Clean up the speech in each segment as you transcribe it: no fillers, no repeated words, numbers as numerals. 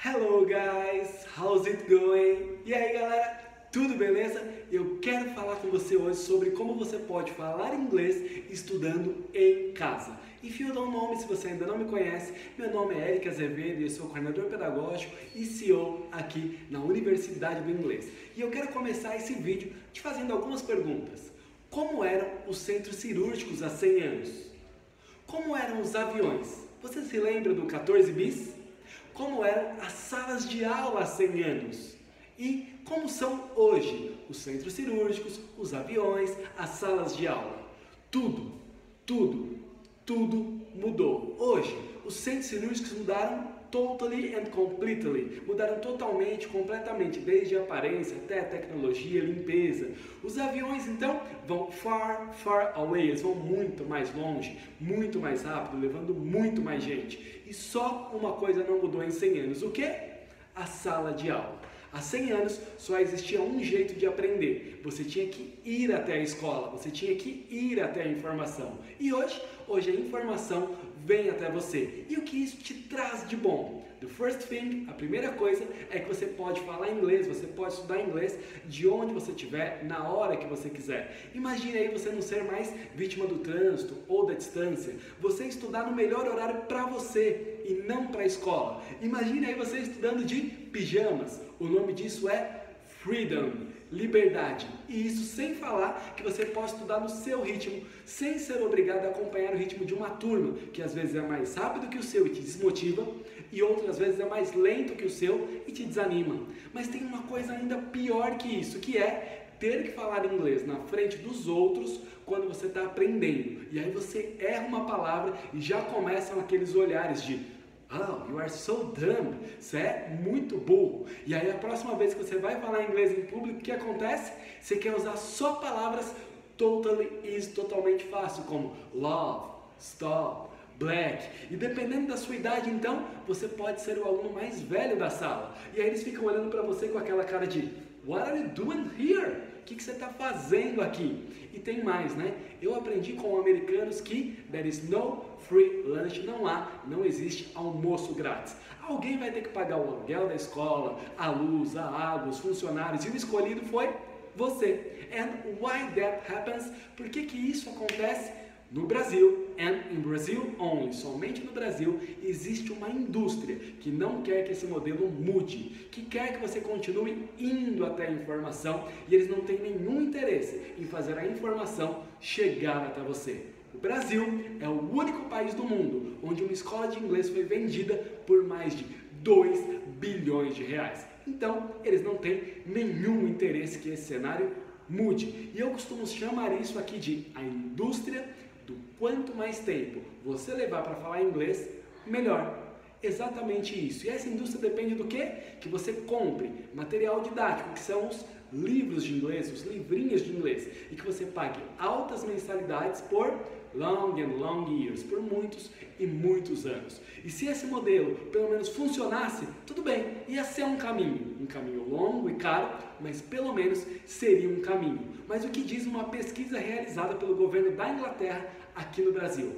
Hello guys, how's it going? E aí galera, tudo beleza? Eu quero falar com você hoje sobre como você pode falar inglês estudando em casa. If you don't know me, se você ainda não me conhece, meu nome é Eric Azevedo e eu sou coordenador pedagógico e CEO aqui na Universidade do Inglês. E eu quero começar esse vídeo te fazendo algumas perguntas. Como eram os centros cirúrgicos há 100 anos? Como eram os aviões? Você se lembra do 14 bis? Como eram as salas de aula há 100 anos? E como são hoje os centros cirúrgicos, os aviões, as salas de aula? Tudo mudou. Hoje, os centros cirúrgicos mudaram totally and completely. Mudaram totalmente, completamente, desde a aparência até a tecnologia, limpeza. Os aviões, então, vão far away. Eles vão muito mais longe, muito mais rápido, levando muito mais gente. E só uma coisa não mudou em 100 anos. O quê? A sala de aula. Há 100 anos só existia um jeito de aprender. Você tinha que ir até a escola, você tinha que ir até a informação. E hoje a informação vem até você. E o que isso te traz de bom? The first thing, a primeira coisa, é que você pode falar inglês, você pode estudar inglês de onde você estiver, na hora que você quiser. Imagine aí você não ser mais vítima do trânsito ou da distância. Você estudar no melhor horário para você e não para a escola. Imagine aí você estudando de pijamas. O nome disso é freedom, liberdade. E isso sem falar que você pode estudar no seu ritmo, sem ser obrigado a acompanhar o ritmo de uma turma, que às vezes é mais rápido que o seu e te desmotiva, e outras vezes é mais lento que o seu e te desanima. Mas tem uma coisa ainda pior que isso, que é ter que falar inglês na frente dos outros quando você está aprendendo. E aí você erra uma palavra e já começam aqueles olhares de "Oh, you are so dumb", você é muito burro. E aí a próxima vez que você vai falar inglês em público, o que acontece? Você quer usar só palavras totalmente fácil, como love, stop, black. E dependendo da sua idade, então, você pode ser o aluno mais velho da sala. E aí eles ficam olhando para você com aquela cara de "What are you doing here?" O que você está fazendo aqui? E tem mais, né? Eu aprendi com americanos que there is no free lunch, não existe almoço grátis. Alguém vai ter que pagar o aluguel da escola, a luz, a água, os funcionários, e o escolhido foi você. And why that happens? Por que isso acontece? No Brasil, and in Brazil only, somente no Brasil, existe uma indústria que não quer que esse modelo mude, que quer que você continue indo até a informação, e eles não têm nenhum interesse em fazer a informação chegar até você. O Brasil é o único país do mundo onde uma escola de inglês foi vendida por mais de 2 bilhões de reais. Então, eles não têm nenhum interesse que esse cenário mude. E eu costumo chamar isso aqui de a indústria do quanto mais tempo você levar para falar inglês, melhor. Exatamente isso. E essa indústria depende do quê? Que você compre material didático, que são os livros de inglês, os livrinhos de inglês, e que você pague altas mensalidades por long years, por muitos e muitos anos. E se esse modelo pelo menos funcionasse, tudo bem, ia ser um caminho longo e caro, mas pelo menos seria um caminho. Mas o que diz uma pesquisa realizada pelo governo da Inglaterra aqui no Brasil?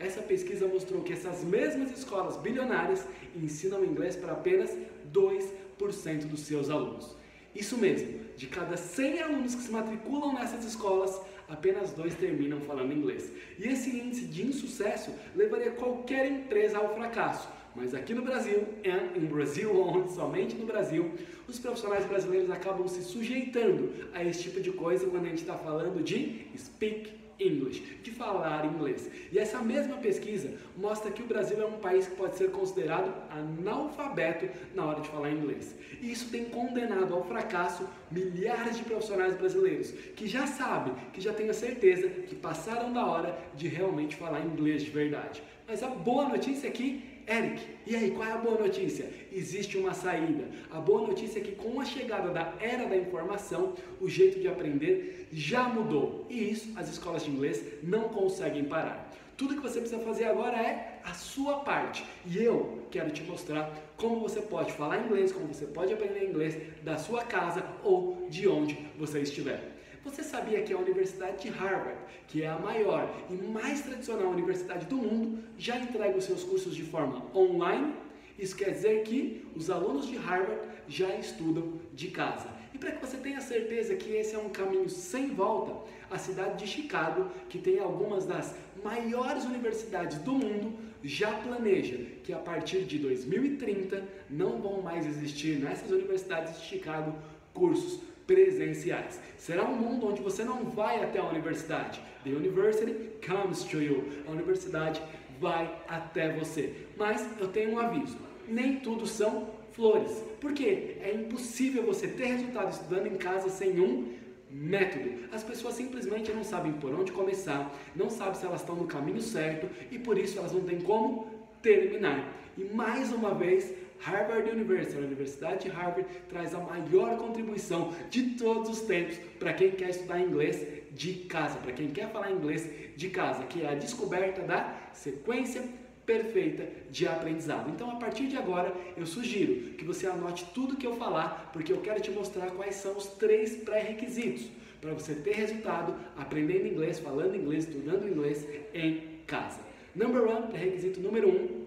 Essa pesquisa mostrou que essas mesmas escolas bilionárias ensinam inglês para apenas 2% dos seus alunos. Isso mesmo, de cada 100 alunos que se matriculam nessas escolas, apenas 2 terminam falando inglês. E esse índice de insucesso levaria qualquer empresa ao fracasso. Mas aqui no Brasil, and in Brazil only, somente no Brasil, os profissionais brasileiros acabam se sujeitando a esse tipo de coisa quando a gente está falando de speak English, de falar inglês. E essa mesma pesquisa mostra que o Brasil é um país que pode ser considerado analfabeto na hora de falar inglês. E isso tem condenado ao fracasso milhares de profissionais brasileiros que já sabem, que já têm a certeza que passaram da hora de realmente falar inglês de verdade. Mas a boa notícia é que, Eric, e aí, qual é a boa notícia? Existe uma saída. A boa notícia é que com a chegada da era da informação, o jeito de aprender já mudou. E isso as escolas de inglês não conseguem parar. Tudo que você precisa fazer agora é a sua parte. E eu quero te mostrar como você pode falar inglês, como você pode aprender inglês da sua casa ou de onde você estiver. Você sabia que a Universidade de Harvard, que é a maior e mais tradicional universidade do mundo, já entrega os seus cursos de forma online Isso quer dizer que os alunos de Harvard já estudam de casa. E para que você tenha certeza que esse é um caminho sem volta, a cidade de Chicago, que tem algumas das maiores universidades do mundo, já planeja que a partir de 2030 não vão mais existir nessas universidades de Chicago cursos presenciais. Será um mundo onde você não vai até a universidade. The university comes to you. A universidade vai até você. Mas eu tenho um aviso. Nem tudo são flores. Por quê? É impossível você ter resultado estudando em casa sem um método. As pessoas simplesmente não sabem por onde começar, não sabem se elas estão no caminho certo e por isso elas não têm como terminar. E mais uma vez, Harvard University, a Universidade de Harvard, traz a maior contribuição de todos os tempos para quem quer estudar inglês de casa, para quem quer falar inglês de casa, que é a descoberta da sequência perfeita de aprendizado. Então, a partir de agora, eu sugiro que você anote tudo que eu falar, porque eu quero te mostrar quais são os 3 pré-requisitos para você ter resultado aprendendo inglês, falando inglês, estudando inglês em casa. Number 1, pré-requisito número 1,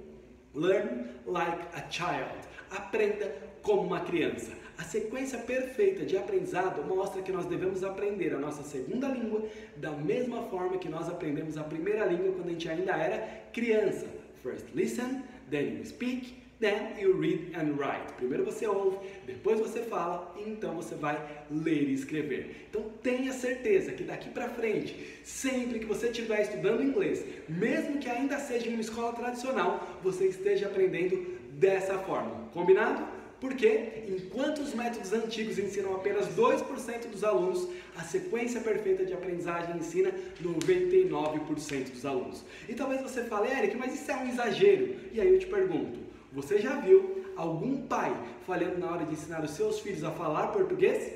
learn like a child. Aprenda como uma criança. A sequência perfeita de aprendizado mostra que nós devemos aprender a nossa segunda língua da mesma forma que nós aprendemos a primeira língua quando a gente ainda era criança. First listen, then you speak, then you read and write. Primeiro você ouve, depois você fala e então você vai ler e escrever. Então tenha certeza que daqui para frente, sempre que você estiver estudando inglês, mesmo que ainda seja em uma escola tradicional, você esteja aprendendo dessa forma. Combinado? Porque, enquanto os métodos antigos ensinam apenas 2% dos alunos, a sequência perfeita de aprendizagem ensina 99% dos alunos. E talvez você fale, Eric, mas isso é um exagero. E aí eu te pergunto, você já viu algum pai falhando na hora de ensinar os seus filhos a falar português?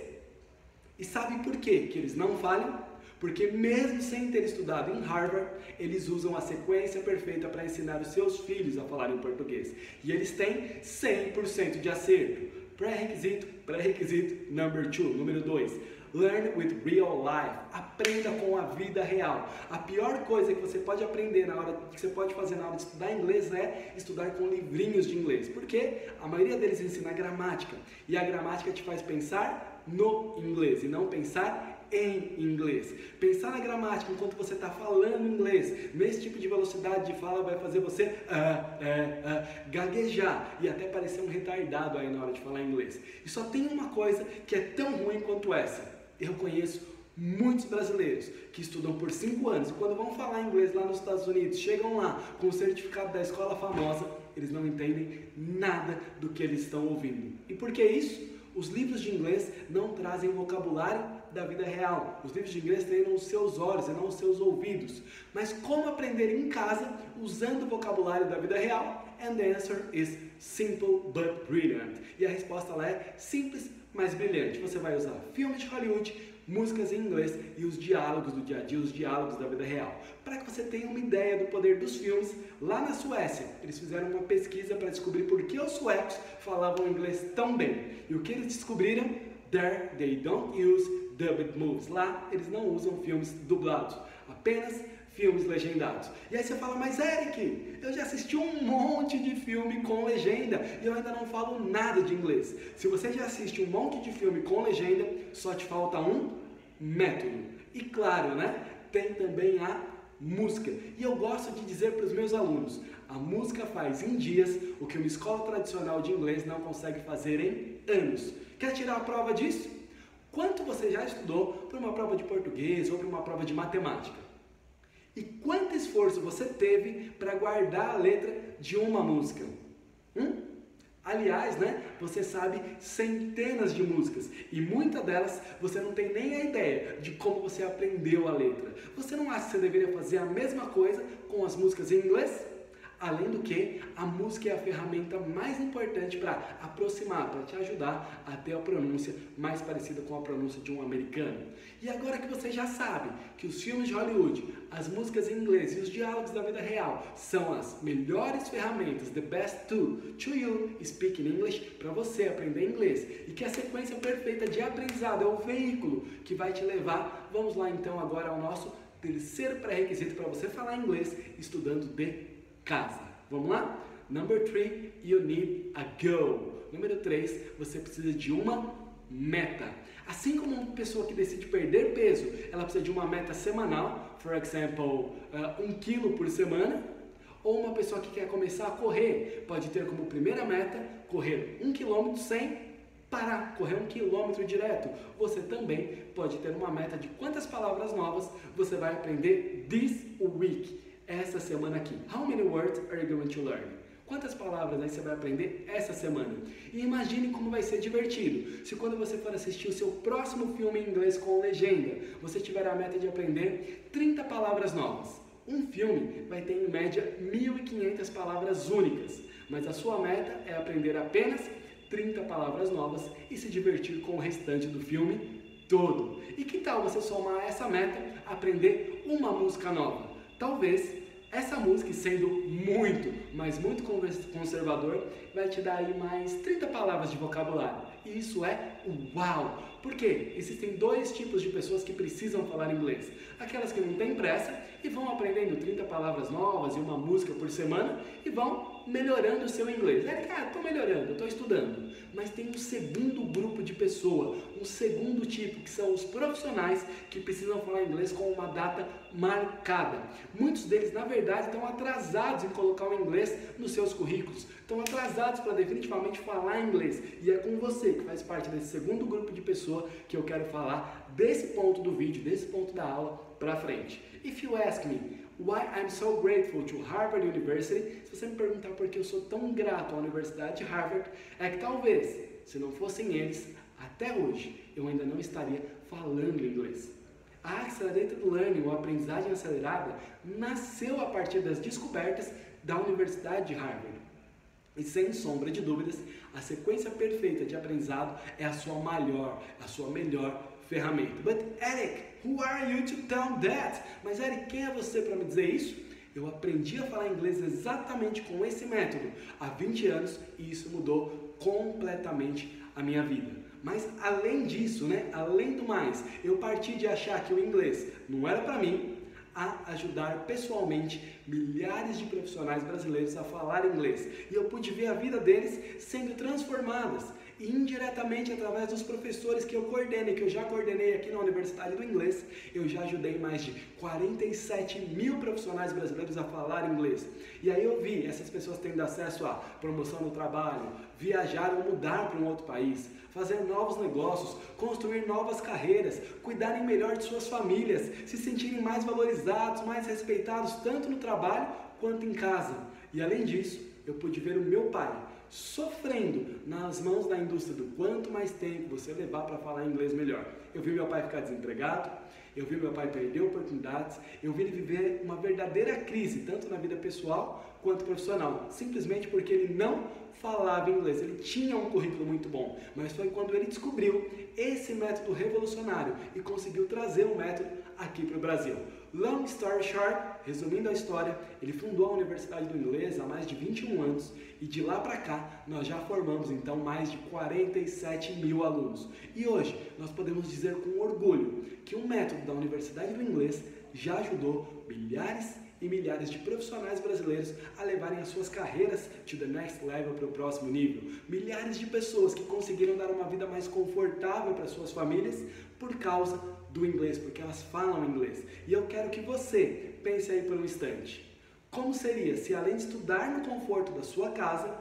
E sabe por quê que eles não falham? Porque mesmo sem ter estudado em Harvard, eles usam a sequência perfeita para ensinar os seus filhos a falarem português. E eles têm 100% de acerto. Pré-requisito number 2, número 2. Learn with real life. Aprenda com a vida real. A pior coisa que você pode aprender que você pode fazer na hora de estudar inglês é estudar com livrinhos de inglês. Porque a maioria deles ensina gramática. E a gramática te faz pensar no inglês e não pensar em inglês. Pensar na gramática enquanto você está falando inglês, nesse tipo de velocidade de fala vai fazer você gaguejar e até parecer um retardado aí na hora de falar inglês. E só tem uma coisa que é tão ruim quanto essa. Eu conheço muitos brasileiros que estudam por 5 anos e quando vão falar inglês lá nos Estados Unidos, chegam lá com o certificado da escola famosa, eles não entendem nada do que eles estão ouvindo. E por que isso? Os livros de inglês não trazem vocabulário da vida real. Os livros de inglês treinam os seus olhos e não os seus ouvidos. Mas como aprender em casa usando o vocabulário da vida real? And the answer is simple but brilliant. E a resposta lá é simples, mas brilhante. Você vai usar filmes de Hollywood, músicas em inglês e os diálogos do dia a dia, os diálogos da vida real. Para que você tenha uma ideia do poder dos filmes, lá na Suécia, eles fizeram uma pesquisa para descobrir por que os suecos falavam inglês tão bem. E o que eles descobriram? There they don't use dubbed movies. Lá eles não usam filmes dublados, apenas filmes legendados. E aí você fala, mas Eric, eu já assisti um monte de filme com legenda e eu ainda não falo nada de inglês. Se você já assiste um monte de filme com legenda, só te falta um método. E claro, né? Tem também a música. E eu gosto de dizer para os meus alunos, a música faz em dias o que uma escola tradicional de inglês não consegue fazer em anos. Quer tirar a prova disso? Quanto você já estudou para uma prova de português ou para uma prova de matemática? E quanto esforço você teve para guardar a letra de uma música? Aliás, né, você sabe centenas de músicas e muitas delas você não tem nem a ideia de como você aprendeu a letra. Você não acha que você deveria fazer a mesma coisa com as músicas em inglês? Além do que, a música é a ferramenta mais importante para aproximar, para te ajudar a ter a pronúncia mais parecida com a pronúncia de um americano. E agora que você já sabe que os filmes de Hollywood, as músicas em inglês e os diálogos da vida real são as melhores ferramentas, the best tool to you speak in English, para você aprender inglês, e que a sequência perfeita de aprendizado é o veículo que vai te levar, vamos lá então agora ao nosso terceiro pré-requisito para você falar inglês estudando de casa. Vamos lá? Number 3, you need a goal. Número 3, você precisa de uma meta. Assim como uma pessoa que decide perder peso, ela precisa de uma meta semanal, for example, 1 quilo por semana, ou uma pessoa que quer começar a correr, pode ter como primeira meta correr 1 quilômetro sem parar, correr 1 quilômetro direto. Você também pode ter uma meta de quantas palavras novas você vai aprender this week, essa semana aqui. How many words are you going to learn? Quantas palavras aí você vai aprender essa semana? E imagine como vai ser divertido se quando você for assistir o seu próximo filme em inglês com legenda, você tiver a meta de aprender 30 palavras novas. Um filme vai ter em média 1.500 palavras únicas, mas a sua meta é aprender apenas 30 palavras novas e se divertir com o restante do filme todo. E que tal você somar a essa meta, aprender uma música nova? Talvez essa música, sendo muito, mas muito conservador, vai te dar aí mais 30 palavras de vocabulário. E isso é uau! Porque existem dois tipos de pessoas que precisam falar inglês. Aquelas que não têm pressa e vão aprendendo 30 palavras novas e uma música por semana e vão melhorando o seu inglês. Estou melhorando, estou estudando. Mas tem um segundo grupo de pessoa, um segundo tipo, que são os profissionais que precisam falar inglês com uma data marcada. Muitos deles, na verdade, estão atrasados em colocar o inglês nos seus currículos. Estão atrasados para definitivamente falar inglês. E é com você, que faz parte desse segundo grupo de pessoa, que eu quero falar desse ponto do vídeo, desse ponto da aula para frente. If you ask me why I'm so grateful to Harvard University, se você me perguntar por que eu sou tão grato à Universidade de Harvard, é que talvez, se não fossem eles, até hoje eu ainda não estaria falando inglês. A Accelerated Learning, ou aprendizagem acelerada, nasceu a partir das descobertas da Universidade de Harvard. E sem sombra de dúvidas, a sequência perfeita de aprendizado é a sua melhor ferramenta. But Eric, who are you to tell that? Mas Eric, quem é você para me dizer isso? Eu aprendi a falar inglês exatamente com esse método há 20 anos e isso mudou completamente a minha vida. Mas além disso, além do mais, eu parti de achar que o inglês não era para mim, a ajudar pessoalmente milhares de profissionais brasileiros a falar inglês. E eu pude ver a vida deles sendo transformadas. E indiretamente através dos professores que eu coordenei, que eu já coordenei aqui na Universidade do Inglês, eu já ajudei mais de 47 mil profissionais brasileiros a falar inglês. E aí eu vi essas pessoas tendo acesso a promoção no trabalho, viajar ou mudar para um outro país, fazer novos negócios, construir novas carreiras, cuidarem melhor de suas famílias, se sentirem mais valorizados, mais respeitados, tanto no trabalho quanto em casa. E além disso, eu pude ver o meu pai sofrendo nas mãos da indústria do quanto mais tempo você levar para falar inglês melhor. Eu vi meu pai ficar desempregado, eu vi meu pai perder oportunidades, eu vi ele viver uma verdadeira crise, tanto na vida pessoal quanto profissional, simplesmente porque ele não falava inglês. Ele tinha um currículo muito bom, mas foi quando ele descobriu esse método revolucionário e conseguiu trazer o método aqui para o Brasil. Long story short, resumindo a história, ele fundou a Universidade do Inglês há mais de 21 anos e de lá para cá nós já formamos então mais de 47 mil alunos. E hoje nós podemos dizer com orgulho que um método da Universidade do Inglês já ajudou milhares e milhares de profissionais brasileiros a levarem as suas carreiras to the next level, para o próximo nível. Milhares de pessoas que conseguiram dar uma vida mais confortável para suas famílias por causa do inglês, porque elas falam inglês. E eu quero que você pense aí por um instante. Como seria se, além de estudar no conforto da sua casa,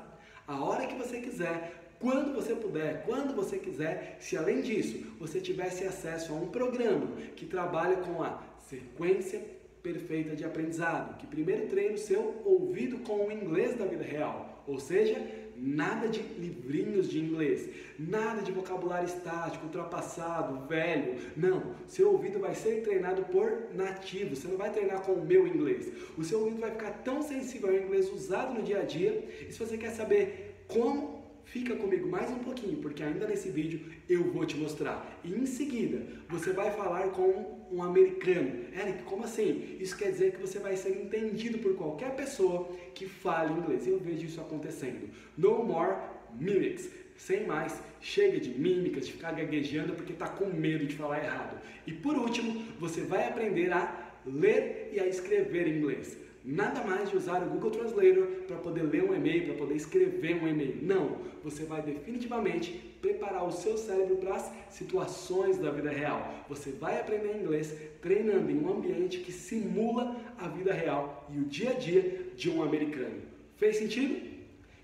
a hora que você quiser, quando você puder, quando você quiser, se além disso você tivesse acesso a um programa que trabalha com a sequência perfeita de aprendizado, que primeiro treina o seu ouvido com o inglês da vida real, ou seja, nada de livrinhos de inglês, nada de vocabulário estático, ultrapassado, velho, não, seu ouvido vai ser treinado por nativos, você não vai treinar com o meu inglês, o seu ouvido vai ficar tão sensível ao inglês usado no dia a dia, e se você quer saber como, fica comigo mais um pouquinho, porque ainda nesse vídeo eu vou te mostrar. E em seguida, você vai falar com um americano. Eric, como assim? Isso quer dizer que você vai ser entendido por qualquer pessoa que fale inglês. Eu vejo isso acontecendo. No more mimics. Sem mais, chega de mímicas, de ficar gaguejando porque está com medo de falar errado. E por último, você vai aprender a ler e a escrever em inglês. Nada mais de usar o Google Translator para poder ler um e-mail, para poder escrever um e-mail. Não, você vai definitivamente preparar o seu cérebro para as situações da vida real. Você vai aprender inglês treinando em um ambiente que simula a vida real e o dia a dia de um americano. Fez sentido?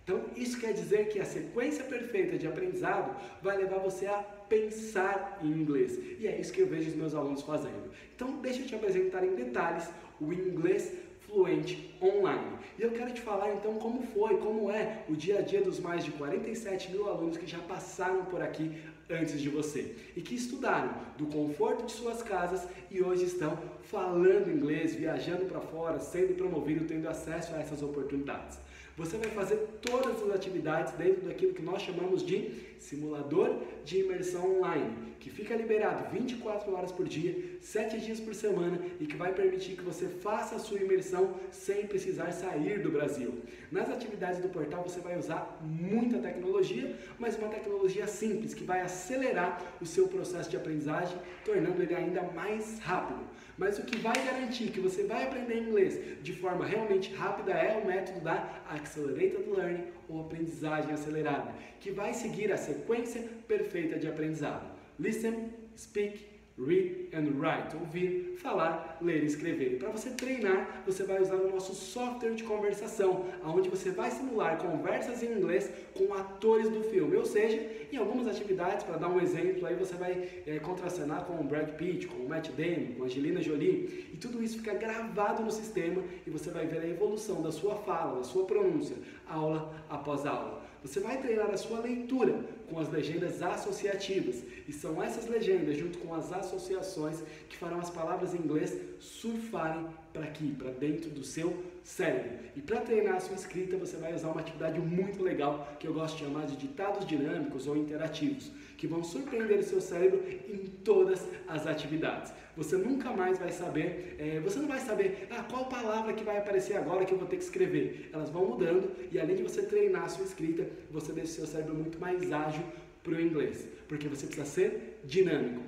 Então, isso quer dizer que a sequência perfeita de aprendizado vai levar você a pensar em inglês. E é isso que eu vejo os meus alunos fazendo. Então, deixa eu te apresentar em detalhes o inglês fluente online. E eu quero te falar então como é o dia a dia dos mais de 47 mil alunos que já passaram por aqui antes de você e que estudaram do conforto de suas casas e hoje estão falando inglês, viajando para fora, sendo promovido, tendo acesso a essas oportunidades. Você vai fazer todas as atividades dentro daquilo que nós chamamos de simulador de imersão online, que fica liberado 24 horas por dia, 7 dias por semana e que vai permitir que você faça a sua imersão sem precisar sair do Brasil. Nas atividades do portal você vai usar muita tecnologia, mas uma tecnologia simples que vai acelerar o seu processo de aprendizagem, tornando ele ainda mais rápido. Mas o que vai garantir que você vai aprender inglês de forma realmente rápida é o método da Accelerated Learning ou aprendizagem acelerada, que vai seguir a sequência perfeita de aprendizado. Listen, speak, read and write. Ouvir, falar, ler e escrever. E para você treinar, você vai usar o nosso software de conversação, onde você vai simular conversas em inglês com atores do filme. Ou seja, em algumas atividades, para dar um exemplo, aí você vai contracenar com o Brad Pitt, com o Matt Damon, com a Angelina Jolie. E tudo isso fica gravado no sistema e você vai ver a evolução da sua fala, da sua pronúncia, aula após aula. Você vai treinar a sua leitura com as legendas associativas. E são essas legendas, junto com as associações, que farão as palavras em inglês surfarem para aqui, para dentro do seu cérebro. E para treinar a sua escrita, você vai usar uma atividade muito legal, que eu gosto de chamar de ditados dinâmicos ou interativos, que vão surpreender o seu cérebro em todas as atividades. Você nunca mais vai saber, você não vai saber qual palavra que vai aparecer agora que eu vou ter que escrever. Elas vão mudando e além de você treinar a sua escrita, você deixa o seu cérebro muito mais ágil para o inglês, porque você precisa ser dinâmico.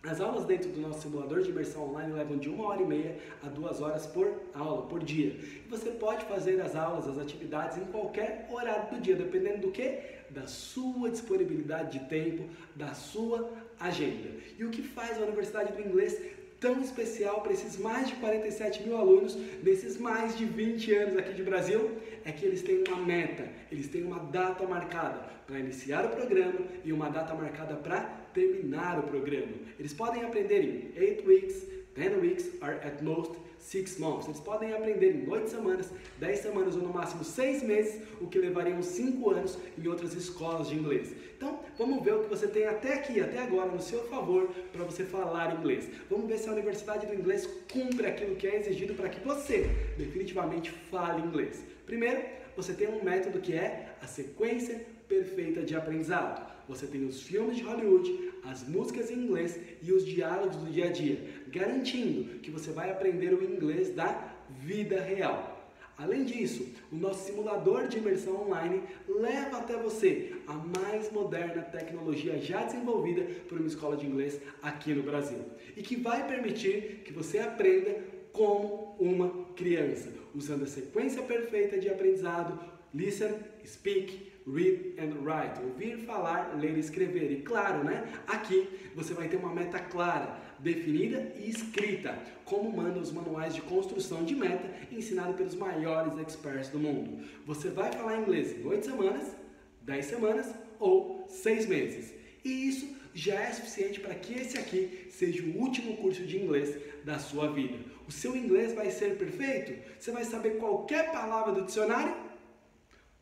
As aulas dentro do nosso simulador de imersão online levam de 1h30 a 2 horas por aula, por dia. E você pode fazer as aulas, as atividades em qualquer horário do dia, dependendo do quê? Da sua disponibilidade de tempo, da sua agenda. E o que faz a Universidade do Inglês tão especial para esses mais de 47 mil alunos, nesses mais de 20 anos aqui de Brasil, é que eles têm uma meta, eles têm uma data marcada para iniciar o programa e uma data marcada para terminar o programa. Eles podem aprender em 8 weeks, 10 weeks, or at most 6 months. Eles podem aprender em 8 semanas, 10 semanas ou no máximo 6 meses, o que levariam 5 anos em outras escolas de inglês. Então, vamos ver o que você tem até aqui, até agora, no seu favor, para você falar inglês. Vamos ver se a Universidade do Inglês cumpre aquilo que é exigido para que você definitivamente fale inglês. Primeiro, você tem um método que é a sequência perfeita de aprendizado. Você tem os filmes de Hollywood, as músicas em inglês e os diálogos do dia a dia, garantindo que você vai aprender o inglês da vida real. Além disso, o nosso simulador de imersão online leva até você a mais moderna tecnologia já desenvolvida por uma escola de inglês aqui no Brasil e que vai permitir que você aprenda como uma criança, usando a sequência perfeita de aprendizado, listen, speak, read and write, ouvir, falar, ler e escrever. E claro, aqui você vai ter uma meta clara, definida e escrita, como mandam os manuais de construção de meta ensinados pelos maiores experts do mundo. Você vai falar inglês em 8 semanas, 10 semanas ou 6 meses. E isso já é suficiente para que esse aqui seja o último curso de inglês da sua vida. O seu inglês vai ser perfeito? Você vai saber qualquer palavra do dicionário?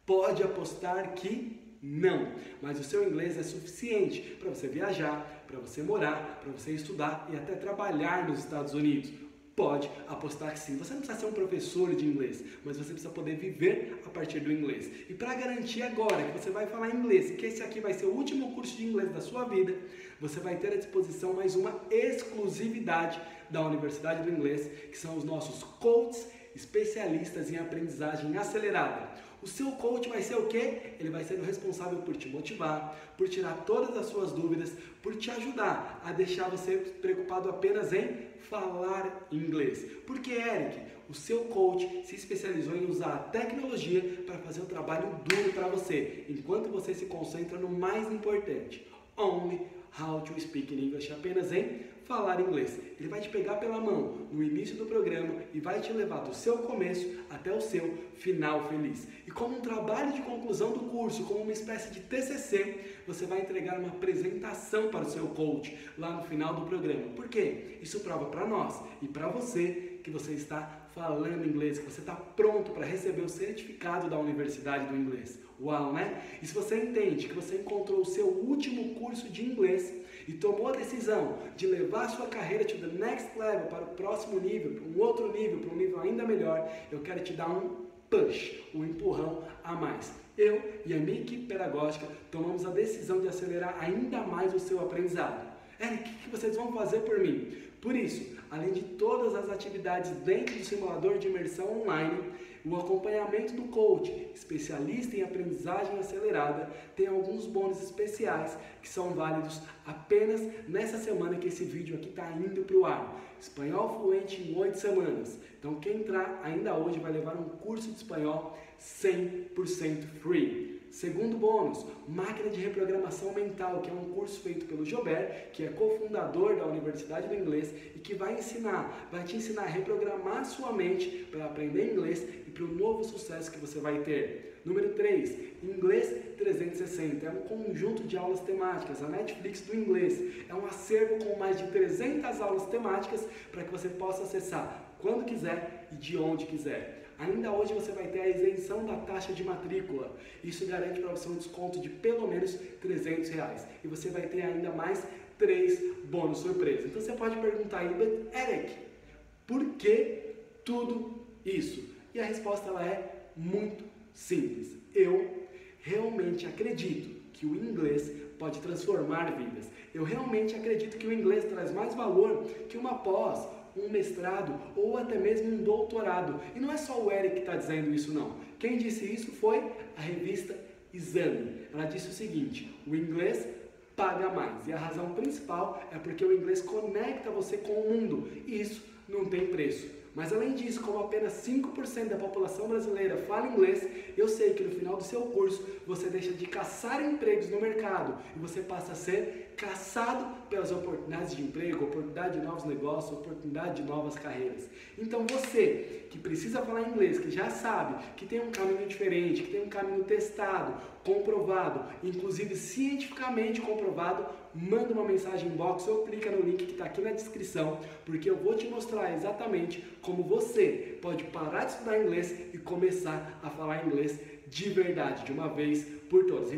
Pode apostar que não, mas o seu inglês é suficiente para você viajar, para você morar, para você estudar e até trabalhar nos Estados Unidos. Pode apostar que sim. Você não precisa ser um professor de inglês, mas você precisa poder viver a partir do inglês. E para garantir agora que você vai falar inglês, que esse aqui vai ser o último curso de inglês da sua vida, você vai ter à disposição mais uma exclusividade da Universidade do Inglês, que são os nossos coaches especialistas em aprendizagem acelerada. O seu coach vai ser o quê? Ele vai ser o responsável por te motivar, por tirar todas as suas dúvidas, por te ajudar a deixar você preocupado apenas em falar inglês. Porque, Eric, o seu coach se especializou em usar a tecnologia para fazer o trabalho duro para você, enquanto você se concentra no mais importante. Only how to speak in English, apenas em falar inglês. Ele vai te pegar pela mão no início do programa e vai te levar do seu começo até o seu final feliz. E como um trabalho de conclusão do curso, como uma espécie de TCC, você vai entregar uma apresentação para o seu coach lá no final do programa. Por quê? Isso prova para nós e para você que você está falando inglês, que você está pronto para receber o certificado da Universidade do Inglês. Uau, né? E se você entende que você encontrou o seu último curso de inglês e tomou a decisão de levar a sua carreira to the next level, para o próximo nível, para um outro nível, para um nível ainda melhor, eu quero te dar um push, um empurrão a mais. Eu e a minha equipe pedagógica tomamos a decisão de acelerar ainda mais o seu aprendizado. Eric, o que vocês vão fazer por mim? Por isso, além de todas as atividades dentro do simulador de imersão online, o acompanhamento do coach, especialista em aprendizagem acelerada, tem alguns bônus especiais que são válidos apenas nessa semana que esse vídeo aqui está indo para o ar. Espanhol fluente em 8 semanas. Então quem entrar ainda hoje vai levar um curso de espanhol 100% free. Segundo bônus, máquina de reprogramação mental, que é um curso feito pelo Jober, que é cofundador da Universidade do Inglês e que vai te ensinar a reprogramar sua mente para aprender inglês e para o novo sucesso que você vai ter. Número 3, Inglês 360, é um conjunto de aulas temáticas, a Netflix do inglês. É um acervo com mais de 300 aulas temáticas para que você possa acessar quando quiser e de onde quiser. Ainda hoje você vai ter a isenção da taxa de matrícula. Isso garante para você um desconto de pelo menos R$300. E você vai ter ainda mais 3 bônus surpresa. Então você pode perguntar aí, but Eric, por que tudo isso? E a resposta ela é muito simples. Eu realmente acredito que o inglês pode transformar vidas. Eu realmente acredito que o inglês traz mais valor que uma pós, um mestrado ou até mesmo um doutorado. E não é só o Eric que está dizendo isso não. Quem disse isso foi a revista Exame. Ela disse o seguinte: o inglês paga mais. E a razão principal é porque o inglês conecta você com o mundo. E isso não tem preço. Mas além disso, como apenas 5% da população brasileira fala inglês, eu sei que no final do seu curso você deixa de caçar empregos no mercado e você passa a ser caçado pelas oportunidades de emprego, oportunidade de novos negócios, oportunidade de novas carreiras. Então você que precisa falar inglês, que já sabe que tem um caminho diferente, que tem um caminho testado, comprovado, inclusive cientificamente comprovado, manda uma mensagem inbox ou clica no link que está aqui na descrição, porque eu vou te mostrar exatamente como você pode parar de estudar inglês e começar a falar inglês de verdade, de uma vez por todas.